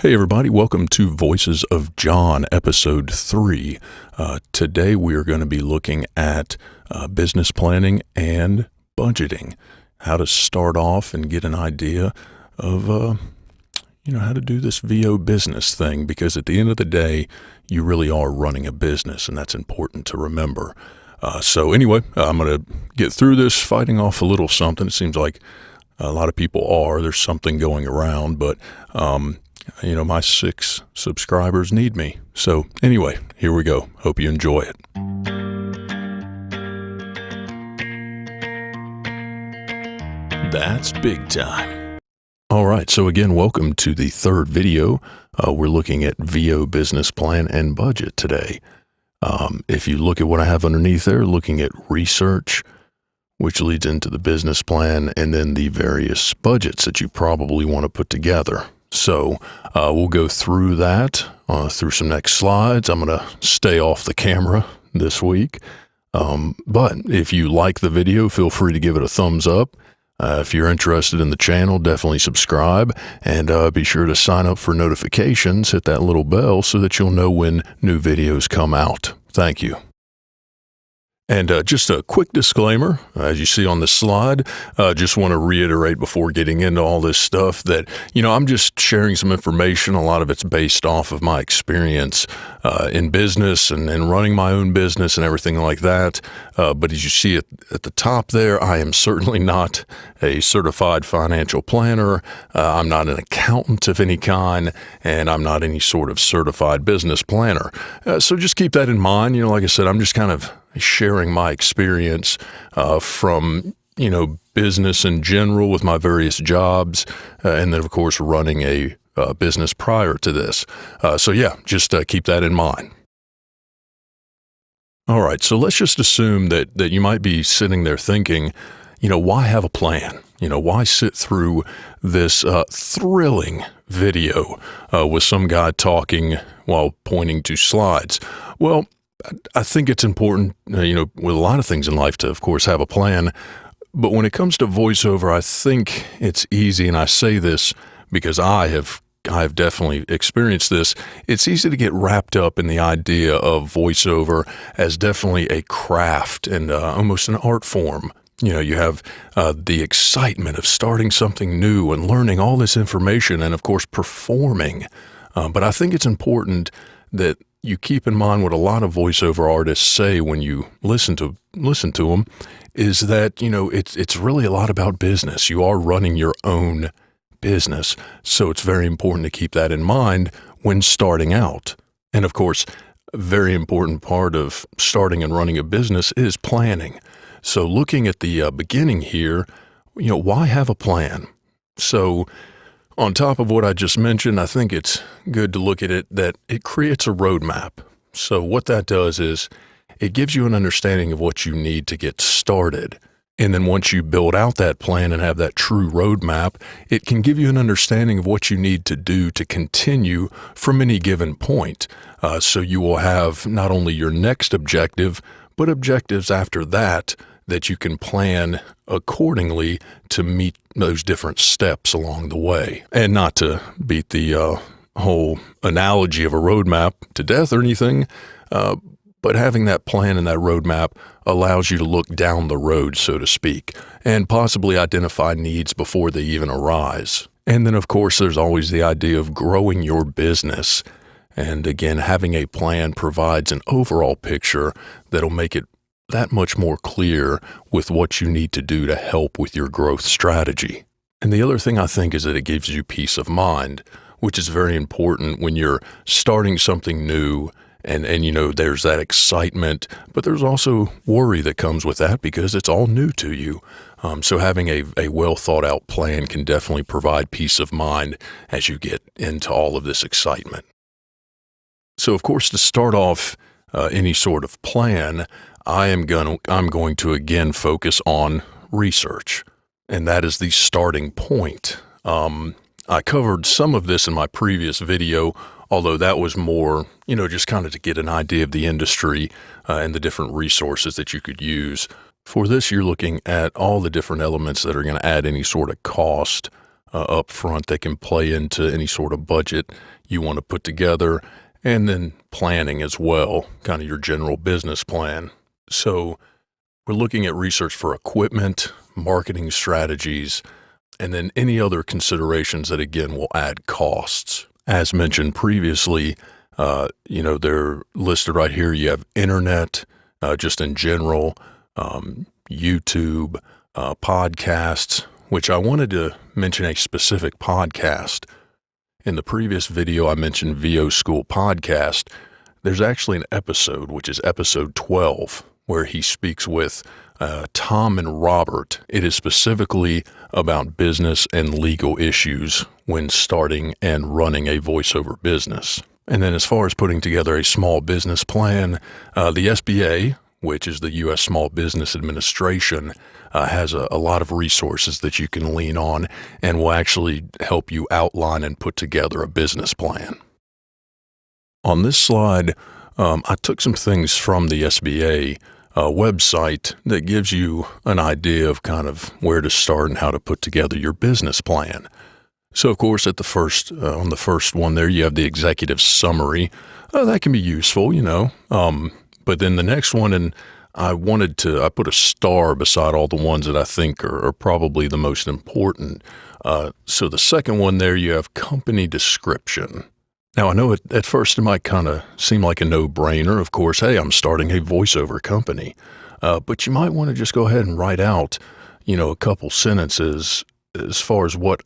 Hey everybody, welcome to Voices of John, episode 3. Today we are going to be looking at business planning and budgeting, how to start off and get an idea of, how to do this VO business thing, because at the end of the day, you really are running a business, and that's important to remember. So anyway, I'm going to get through this fighting off a little something. It seems like a lot of people are. There's something going around, but my 6 subscribers need me. So anyway, here we go. Hope you enjoy it. That's big time. All right. So again, welcome to the third video. We're looking at VO business plan and budget today. If you look at what I have underneath there, looking at research, which leads into the business plan, and then the various budgets that you probably want to put together. So we'll go through that, through some next slides. I'm going to stay off the camera this week. But if you like the video, feel free to give it a thumbs up. If you're interested in the channel, definitely subscribe, and be sure to sign up for notifications. Hit that little bell so that you'll know when new videos come out. Thank you. And just a quick disclaimer, as you see on the slide, just want to reiterate before getting into all this stuff that, I'm just sharing some information. A lot of it's based off of my experience in business and running my own business and everything like that. But as you see at the top there, I am certainly not a certified financial planner. I'm not an accountant of any kind, and I'm not any sort of certified business planner. So just keep that in mind. Like I said, I'm just kind of sharing my experience from, business in general with my various jobs, and then, of course, running a business prior to this. Just keep that in mind. All right, so let's just assume that you might be sitting there thinking, why have a plan? Why sit through this thrilling video with some guy talking while pointing to slides? Well, I think it's important, with a lot of things in life to, of course, have a plan. But when it comes to voiceover, I think it's easy, and I say this because I've definitely experienced this. It's easy to get wrapped up in the idea of voiceover as definitely a craft and almost an art form. You have the excitement of starting something new and learning all this information and, of course, performing. But I think it's important that you keep in mind what a lot of voiceover artists say when you listen to them is that, it's really a lot about business. You are running your own business. So it's very important to keep that in mind when starting out. And of course, a very important part of starting and running a business is planning. So looking at the beginning here, why have a plan? So on top of what I just mentioned, I think it's good to look at it that it creates a roadmap. So what that does is it gives you an understanding of what you need to get started. And then once you build out that plan and have that true roadmap, it can give you an understanding of what you need to do to continue from any given point. So you will have not only your next objective, but objectives after that you can plan accordingly to meet those different steps along the way. And not to beat the whole analogy of a roadmap to death or anything, but having that plan and that roadmap allows you to look down the road, so to speak, and possibly identify needs before they even arise. And then, of course, there's always the idea of growing your business. And again, having a plan provides an overall picture that'll make it that much more clear with what you need to do to help with your growth strategy. And the other thing I think is that it gives you peace of mind, which is very important when you're starting something new and there's that excitement, but there's also worry that comes with that because it's all new to you. So having a well thought out plan can definitely provide peace of mind as you get into all of this excitement. So of course, to start off any sort of plan, I'm going to again focus on research, and that is the starting point. I covered some of this in my previous video, although that was more, just kind of to get an idea of the industry and the different resources that you could use. For this, you're looking at all the different elements that are going to add any sort of cost up front that can play into any sort of budget you want to put together, and then planning as well, kind of your general business plan. So we're looking at research for equipment, marketing strategies, and then any other considerations that, again, will add costs. As mentioned previously, they're listed right here. You have internet, just in general, YouTube, podcasts, which I wanted to mention a specific podcast. In the previous video, I mentioned VO School Podcast. There's actually an episode, which is episode 12, where he speaks with Tom and Robert. It is specifically about business and legal issues when starting and running a voiceover business. And then as far as putting together a small business plan, the SBA, which is the U.S. Small Business Administration, has a lot of resources that you can lean on and will actually help you outline and put together a business plan. On this slide, I took some things from the SBA website that gives you an idea of kind of where to start and how to put together your business plan. So, of course, on the first one there, you have the executive summary. That can be useful, but then the next one, and I put a star beside all the ones that I think are probably the most important. So the second one there, you have company description. Now, I know at first it might kind of seem like a no-brainer. Of course, hey, I'm starting a voiceover company. But you might want to just go ahead and write out, a couple sentences as far as what,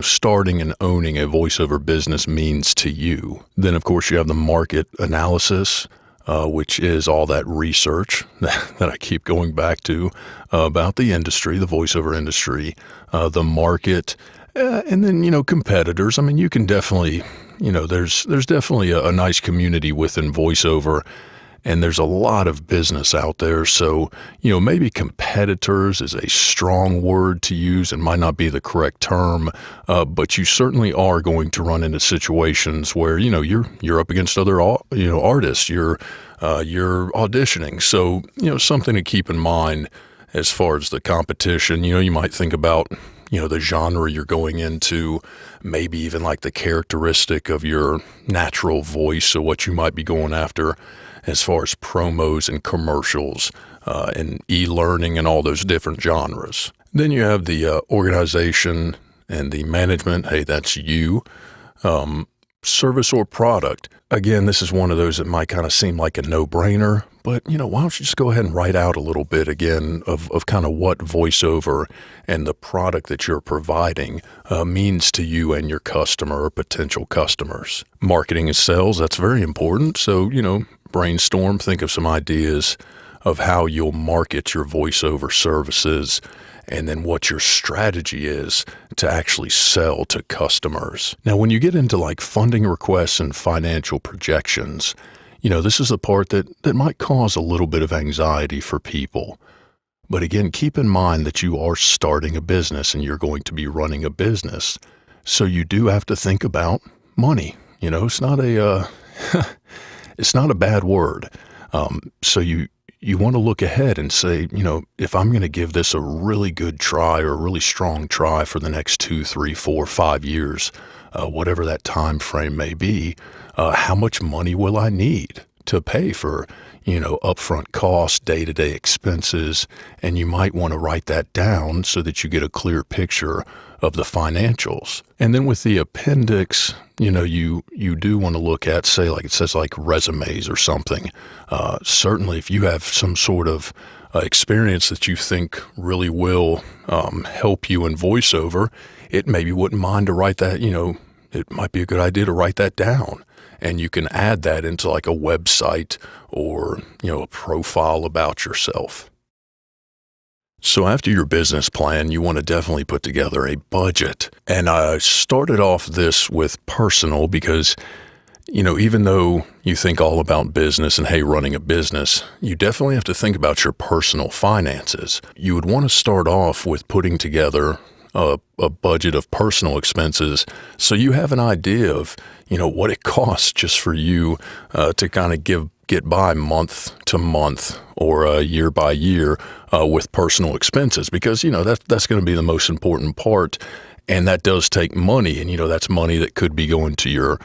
starting and owning a voiceover business means to you. Then, of course, you have the market analysis, which is all that research that I keep going back to about the industry, the voiceover industry, the market, and then, competitors. I mean, you can definitely, there's definitely a nice community within voiceover, and there's a lot of business out there. So, maybe competitors is a strong word to use and might not be the correct term, but you certainly are going to run into situations where, you're up against other, artists, you're auditioning. So, something to keep in mind as far as the competition. You might think about, the genre you're going into, maybe even like the characteristic of your natural voice. So what you might be going after as far as promos and commercials, and e-learning and all those different genres. Then you have the organization and the management. Hey, that's you. Service or product. Again, this is one of those that might kind of seem like a no-brainer, but, why don't you just go ahead and write out a little bit again of kind of what voiceover and the product that you're providing means to you and your customer or potential customers. Marketing and sales, that's very important. So, brainstorm, think of some ideas of how you'll market your voiceover services and then what your strategy is to actually sell to customers. Now, when you get into like funding requests and financial projections, this is the part that might cause a little bit of anxiety for people. But again, keep in mind that you are starting a business and you're going to be running a business. So you do have to think about money. It's not it's not a bad word. So you want to look ahead and say, if I'm going to give this a really good try or a really strong try for the next 2, 3, 4, 5 years, whatever that time frame may be, how much money will I need to pay for, upfront costs, day-to-day expenses, and you might want to write that down so that you get a clear picture of the financials. And then with the appendix, you do want to look at, say, like it says like resumes or something. Certainly if you have some sort of experience that you think really will help you in voiceover, it maybe wouldn't mind to write that, it might be a good idea to write that down. And you can add that into like a website or, a profile about yourself. So after your business plan, you want to definitely put together a budget. And I started off this with personal because, even though you think all about business and, hey, running a business, you definitely have to think about your personal finances. You would want to start off with putting together a budget of personal expenses so you have an idea of, what it costs just for you to kind of get by month to month or year by year with personal expenses, because, that's going to be the most important part. And that does take money. And, that's money that could be going to your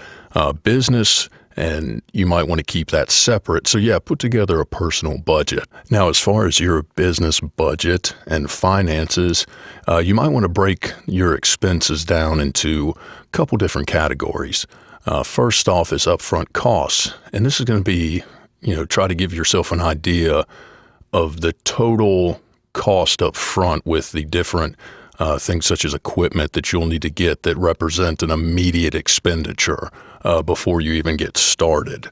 business, and you might want to keep that separate. So yeah, put together a personal budget. Now, as far as your business budget and finances, you might want to break your expenses down into a couple different categories. First off is upfront costs. And this is going to be, try to give yourself an idea of the total cost up front with the different things such as equipment that you'll need to get that represent an immediate expenditure before you even get started.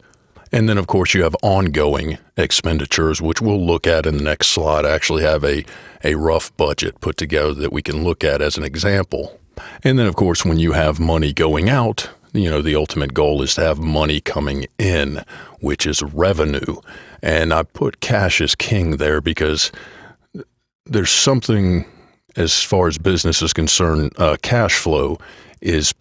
And then, of course, you have ongoing expenditures, which we'll look at in the next slide. I actually have a rough budget put together that we can look at as an example. And then, of course, when you have money going out, the ultimate goal is to have money coming in, which is revenue. And I put cash as king there because there's something, as far as business is concerned, cash flow is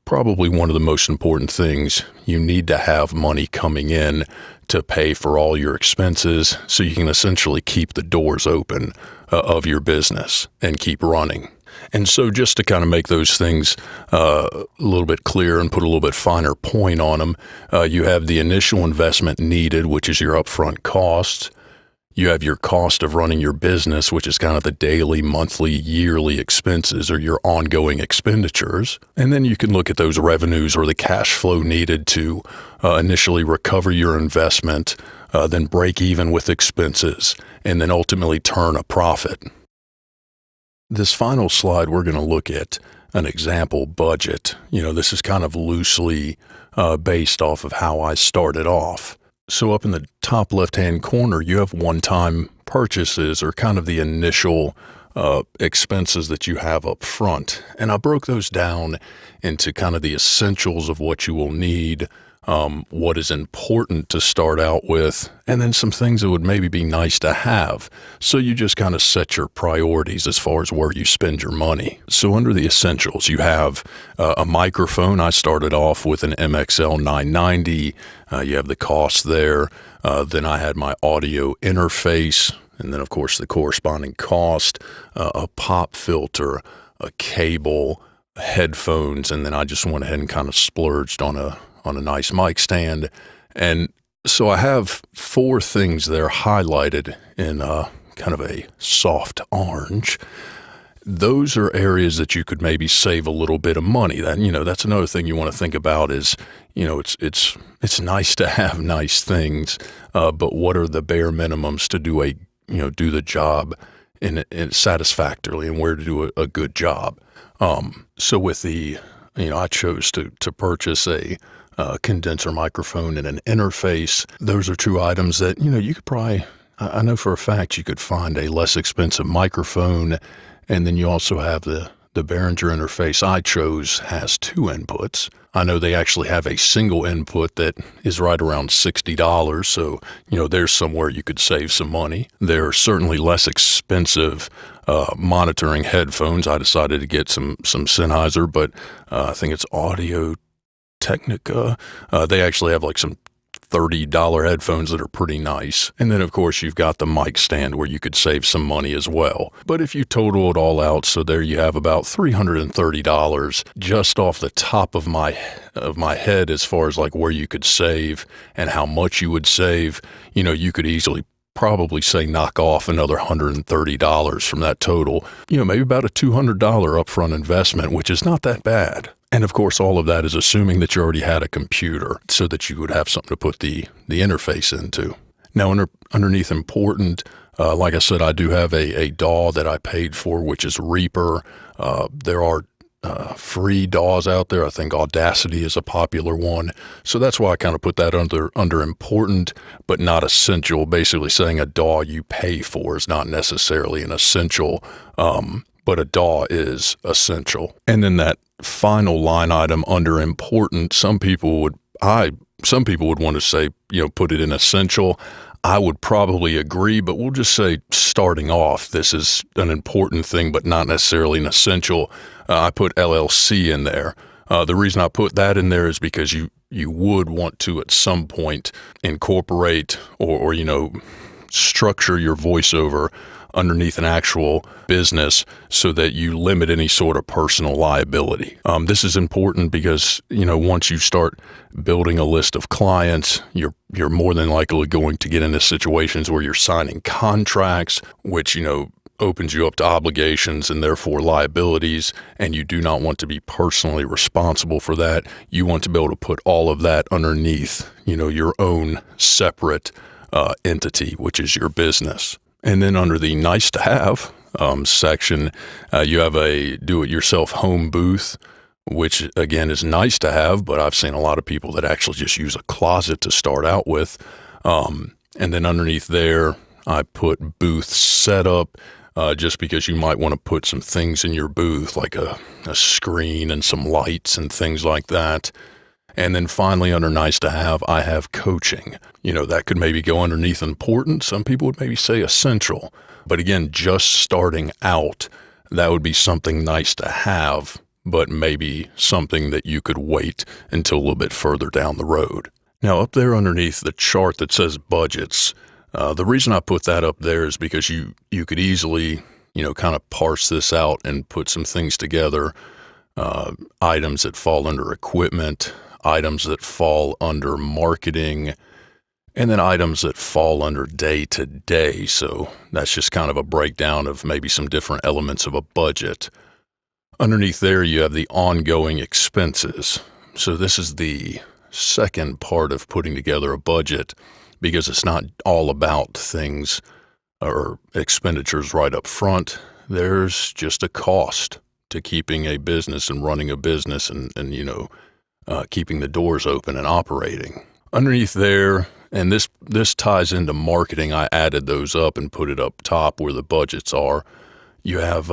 probably one of the most important things. You need to have money coming in to pay for all your expenses so you can essentially keep the doors open of your business and keep running. And so just to kind of make those things a little bit clearer and put a little bit finer point on them, you have the initial investment needed, which is your upfront costs. You have your cost of running your business, which is kind of the daily, monthly, yearly expenses or your ongoing expenditures. And then you can look at those revenues or the cash flow needed to initially recover your investment, then break even with expenses, and then ultimately turn a profit. This final slide, we're going to look at an example budget. This is kind of loosely based off of how I started off. So up in the top left-hand corner, you have one-time purchases or kind of the initial expenses that you have up front. And I broke those down into kind of the essentials of what you will need, what is important to start out with, and then some things that would maybe be nice to have. So you just kind of set your priorities as far as where you spend your money. So under the essentials, you have a microphone. I started off with an MXL 990. You have the cost there. Then I had my audio interface, and then of course the corresponding cost, a pop filter, a cable, headphones, and then I just went ahead and kind of splurged on a nice mic stand. And so I have 4 things there highlighted in kind of a soft orange. Those are areas that you could maybe save a little bit of money. That's another thing you want to think about is, it's nice to have nice things, but what are the bare minimums to do the job in satisfactorily, and where to do a good job. So with the, I chose to purchase a condenser microphone and an interface. Those are 2 items that, you could probably, I know for a fact you could find a less expensive microphone. And then you also have the Behringer interface I chose has 2 inputs. I know they actually have a single input that is right around $60. So, there's somewhere you could save some money. There are certainly less expensive monitoring headphones. I decided to get some Sennheiser, but I think it's Audio Technica. They actually have like some $30 headphones that are pretty nice. And then, of course, you've got the mic stand where you could save some money as well. But if you total it all out, so there you have about $330 just off the top of my head as far as like where you could save and how much you would save. You could easily probably say knock off another $130 from that total. Maybe about a $200 upfront investment, which is not that bad. And of course, all of that is assuming that you already had a computer so that you would have something to put the interface into. Now, underneath important, like I said, I do have a DAW that I paid for, which is Reaper. There are free DAWs out there. I think Audacity is a popular one. So that's why I kind of put that under important, but not essential. Basically saying a DAW you pay for is not necessarily an essential, but a DAW is essential. And then that final line item under important, some people would want to say, put it in essential. I would probably agree, but we'll just say starting off, this is an important thing, but not necessarily an essential. I put LLC in there. The reason I put that in there is because you would want to at some point incorporate or structure your voiceover underneath an actual business so that you limit any sort of personal liability. This is important because, once you start building a list of clients, you're more than likely going to get into situations where you're signing contracts, which, opens you up to obligations and therefore liabilities, and you do not want to be personally responsible for that. You want to be able to put all of that underneath, your own separate entity, which is your business. And then under the nice to have section, you have a do-it-yourself home booth, which again is nice to have, but I've seen a lot of people that actually just use a closet to start out with. And then underneath there, I put booth setup, just because you might want to put some things in your booth, like a screen and some lights and things like that. And then finally, under nice to have, I have coaching. That could maybe go underneath important. Some people would maybe say essential. But again, just starting out, that would be something nice to have, but maybe something that you could wait until a little bit further down the road. Now, up there underneath the chart that says budgets, the reason I put that up there is because you could easily, kind of parse this out and put some things together, items that fall under equipment, items that fall under marketing, and then items that fall under day-to-day. So that's just kind of a breakdown of maybe some different elements of a budget. Underneath there, you have the ongoing expenses. So this is the second part of putting together a budget, because it's not all about things or expenditures right up front. There's just a cost to keeping a business and running a business and keeping the doors open and operating. Underneath there, and this ties into marketing, I added those up and put it up top where the budgets are. You have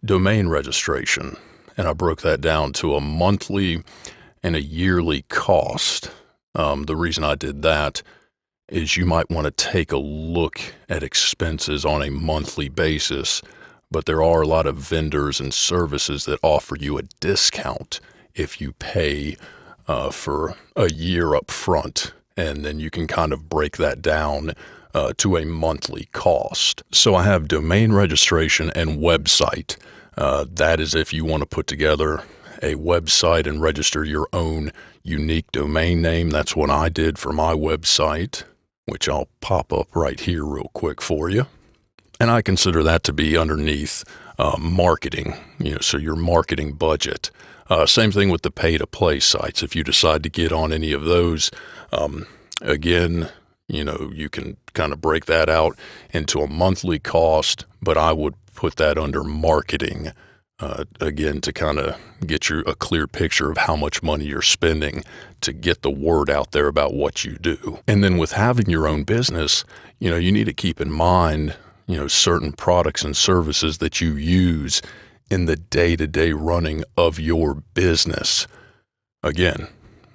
domain registration, and I broke that down to a monthly and a yearly cost. The reason I did that is you might want to take a look at expenses on a monthly basis, but there are a lot of vendors and services that offer you a discount if you pay for a year up front, and then you can kind of break that down to a monthly cost. So I have domain registration and website. That is if you want to put together a website and register your own unique domain name. That's what I did for my website, which I'll pop up right here real quick for you. And I consider that to be underneath marketing, so your marketing budget. Same thing with the pay-to-play sites. If you decide to get on any of those, again, you can kind of break that out into a monthly cost, but I would put that under marketing, again, to kind of get you a clear picture of how much money you're spending to get the word out there about what you do. And then with having your own business, you need to keep in mind, certain products and services that you use in the day-to-day running of your business. Again,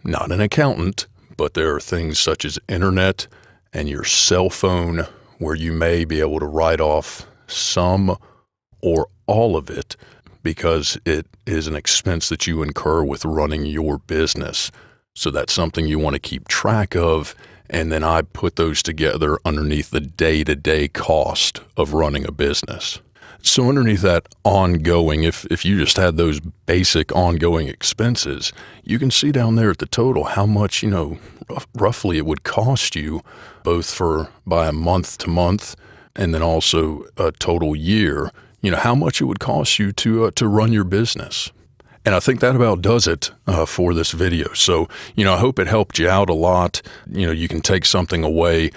not an accountant, but there are things such as internet and your cell phone where you may be able to write off some or all of it because it is an expense that you incur with running your business. So that's something you want to keep track of. And then I put those together underneath the day-to-day cost of running a business. So underneath that ongoing, if you just had those basic ongoing expenses, you can see down there at the total how much, roughly it would cost you both by a month to month and then also a total year, how much it would cost you to run your business. And I think that about does it for this video. So, I hope it helped you out a lot. You can take something away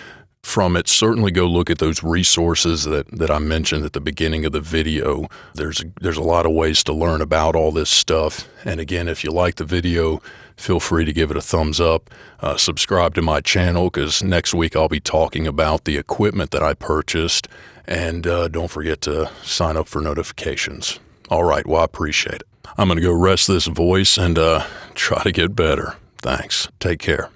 from it. Certainly go look at those resources that I mentioned at the beginning of the video. There's a lot of ways to learn about all this stuff. And again, if you like the video, feel free to give it a thumbs up. Subscribe to my channel because next week I'll be talking about the equipment that I purchased. And don't forget to sign up for notifications. All right, well, I appreciate it. I'm going to go rest this voice and try to get better. Thanks. Take care.